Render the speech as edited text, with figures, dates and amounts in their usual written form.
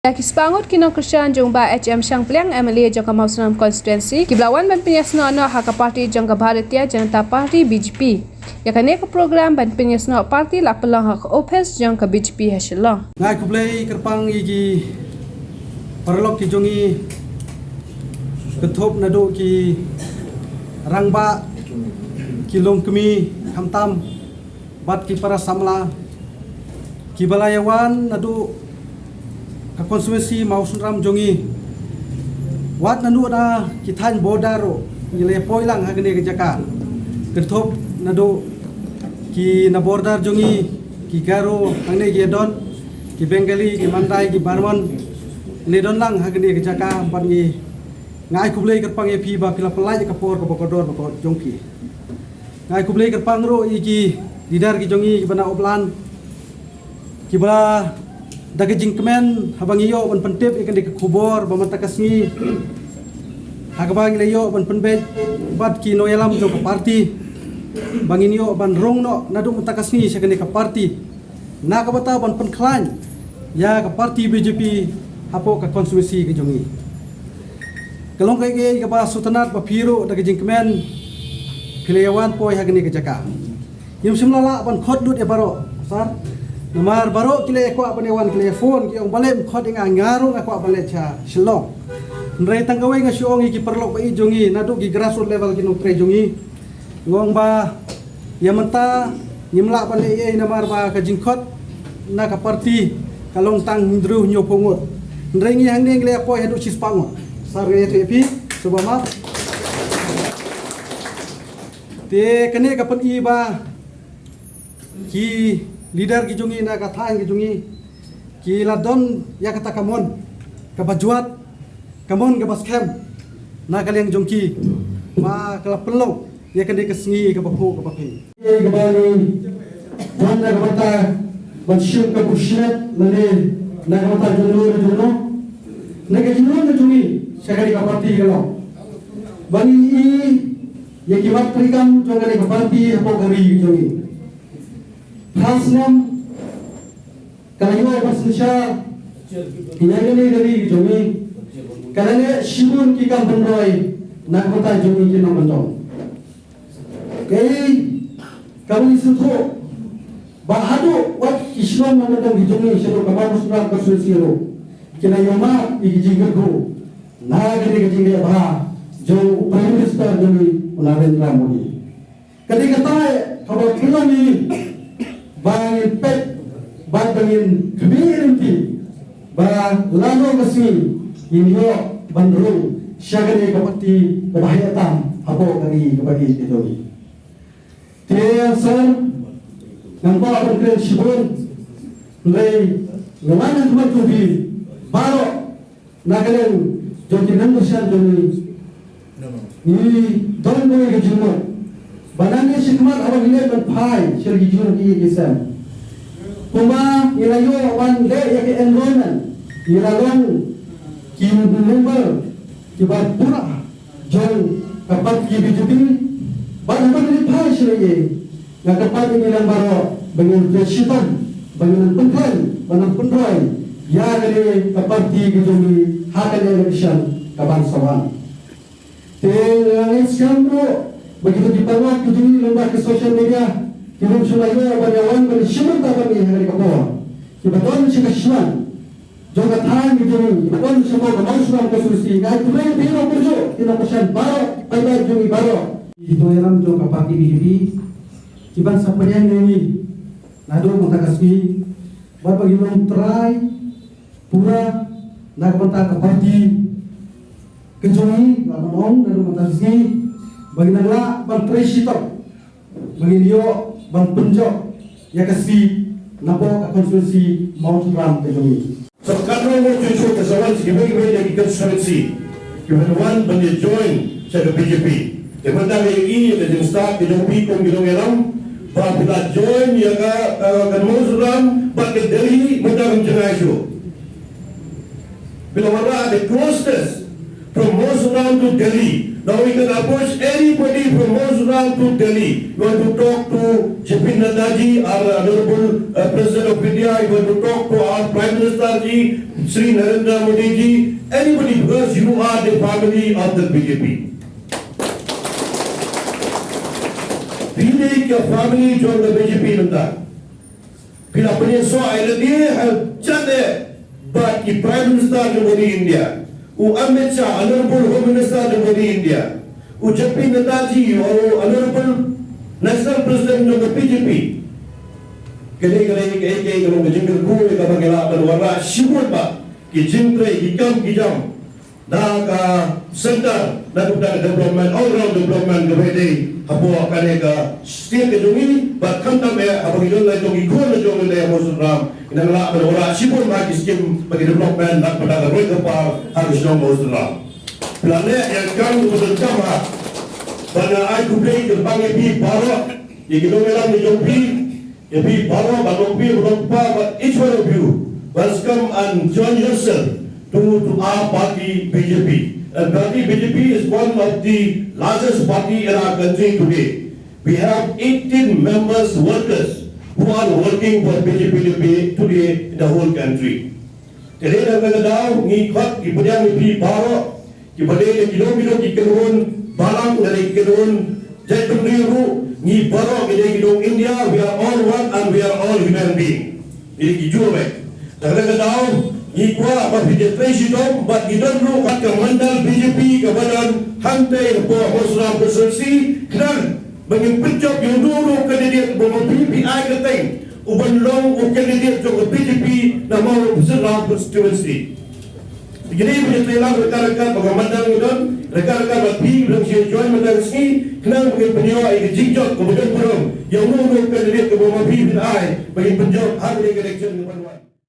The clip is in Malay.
Daki sepangut kino Krishan jongba HM Shangpliang MLA jangka Mausram Constituency kiblawan ban penyasno ano haka parti jangka Bharatiya Janata Party BJP yakane ke program ban penyasno parti la pelang haka opes jangka BJP hasillah ngai kublai kerpang igi parlok ki jongi ketop nado ki rangba ki longkemi hamtam bat ki para samla ki balayawan nado ka konstituensi Mausram jongi wat nanu na kitan bodaro ile poilang hagne ke jaka ketop nado ki na bordar jongi ki garo hangne ge don ki bengali ki mandai ki barman le don lang hagne ke jaka ban gi ngai kublai kerpang e pi ba pila pelai ka por ka bokodor ba jongki ngai kublai kerpang ro iki didar ki jongi ki bana oblan ki ba daga jingkemen habang iyo ban pentip ikan di kubor ba mata kasmi hagabang iyo ban penbet bat ki noyalam jong parti bangin iyo ban rong no nadu mata kasmi sekan ka parti na ka bata ban penklan ya ka parti BJP hapo ka konstitusi ke jongi kalong kay ka ba sutanat ba piro daga jingkemen pilayawan poy hagani ke jaka yum simlala ban khot dut e baro sar Namar baru kile ko apane wan kile phone ki ong balem khot inga ngarung ako apale cha Shillong. Nrai tanggawe nga siong ki perlok ba ijongi nadu ki grassroots level ki no tre jongi. Ngong ba yamanta nyimla pale ye namar ba ka jingkhot na ka parti kalong tang hindru nyo pongot. Nrai ngi hang ne kile ko hedu cispangot. Sar ge tepi subama. Te kene ka pen i ba ki leader ki jungi na kathain ki jungi ki ladon ya kata kamon ka bajuat kamon ka baskem na kaliang jongki ma kala pelong ya kan dikesngi ka bapu ka bapi ye gabani wanda ka bata bansyum ka bushet lane na ka bata juno na ka juno ka jungi sakari ka parti kalo bani i ye ki wat trikam jongani ka parti hapo gari jungi Hasnam kalayo pasnisha hinagani dari jongi kalane shibun ki kam bandoi nakota jongi ki namandong kei kamu isutho bahadu wat ishwan namandong ki jongi shiro kabaru surat konstitusi kina yoma igijingago nagari gijinga ba jo prime minister jongi Narendra Modi ketika tae kabar kilani bangin pet bangin community ba lano kasi inyo bandro syagane kapati bahayatan apo kari kapagi ito te sir nampa abang shibun lay ngaman tumat tubi baro nagalan joki nangusyan joni ni don boy gajumo Banangnya sikmat awak ini berpai sergi jun di kisah. Kuma ilayo wan le ya ke enrollment ilalong kim number kibat pura jong kapat ki BJP ban ban pai sergi ya kapat ini lang baro bangun presidan bangun pentran bangun penroy ya le kapat ki BJP hakan election kapan sawan. Te skambro begitu dipawat kujungi lomba ke social media kirim sulainya banyawan beri syukur tak kami hari kapal kibaton si kasihan juga tahan kujungi kibaton semua kemau suram konstitusi ngai kulai biro kerja kita pesan baru pada jungi baru itu yang juga parti BJP kiban sapanya ini nado mentakasmi buat bagi try pura nak mentak ke parti kejungi ngomong nado mentakasmi bagi nagla ban presito bagi dia ban penjok ya kasi napo ka konstitusi Mausram Kejungi so karena mo tuju ka sawan si gibay dari konstitusi kibawan ban dia join sa BJP e manda ini da jinsta ke jopi kong gilong yalam ba pila join ya ka Mausram ba ke Delhi manda ng jenayso bila wala the closeness from Mausram to Delhi. Now we can approach anybody from Mausram to Delhi. You want to talk to J.P. Nadaji, our Honorable President of India. You want to talk to our Prime Minister ji, Sri Narendra Modi ji, anybody, because you are the family of the BJP. Really, your family join the BJP benda. Bila penyesal dia have cakap, but the Prime Minister of India, Amit Shah, Honorable Home Minister of India, JP Netaji, or Honorable National President of the BJP. Kali-kali kalau menjengkel kuih kalau kita berwarna sibuk pak, kijingkre, kijam, dah ke center, dah kepada development, all round development kepada apa kaneka setiap kejungi, bahkan tambah apa kita lagi jongi kau jongi lagi musuh ram, kita nak berwarna sibuk bagi skim bagi development, nak kepada mereka harus jongi musuh ram. Planet yang kan untuk jamaah, pada aku beli terbangi pi barat, yang kita orang ni jongi. If we borrow, but each one of you must come and join yourself to our party BJP. And party BJP is one of the largest party in our country today. We have 18 members, workers who are working for BJP today in the whole country. Today, I'm going to down, we borrow, kilo kikenun, balang dari kikenun, jatuh niru. Ni baru kita hidup India, we are all one and we are all human being. Ini kijur baik. Kadang-kadang tahu, ni kuah apa BJP hidup, but kita dulu kat kemandal BJP kebadan hantai apa Muslim bersersi, kenal bagi pencop yang dulu kandidat bermobil PI keting, uban long kandidat juga BJP nama Muslim constituency. Jadi BJP lah rekan-rekan pengamatan itu, rekan-rekan berpi belum siap join mandang sini, kenal bagi penyewa ini jinjot kemudian perang yang menguruskan diri ke bawah PI bagi penjawab hari election ke depan.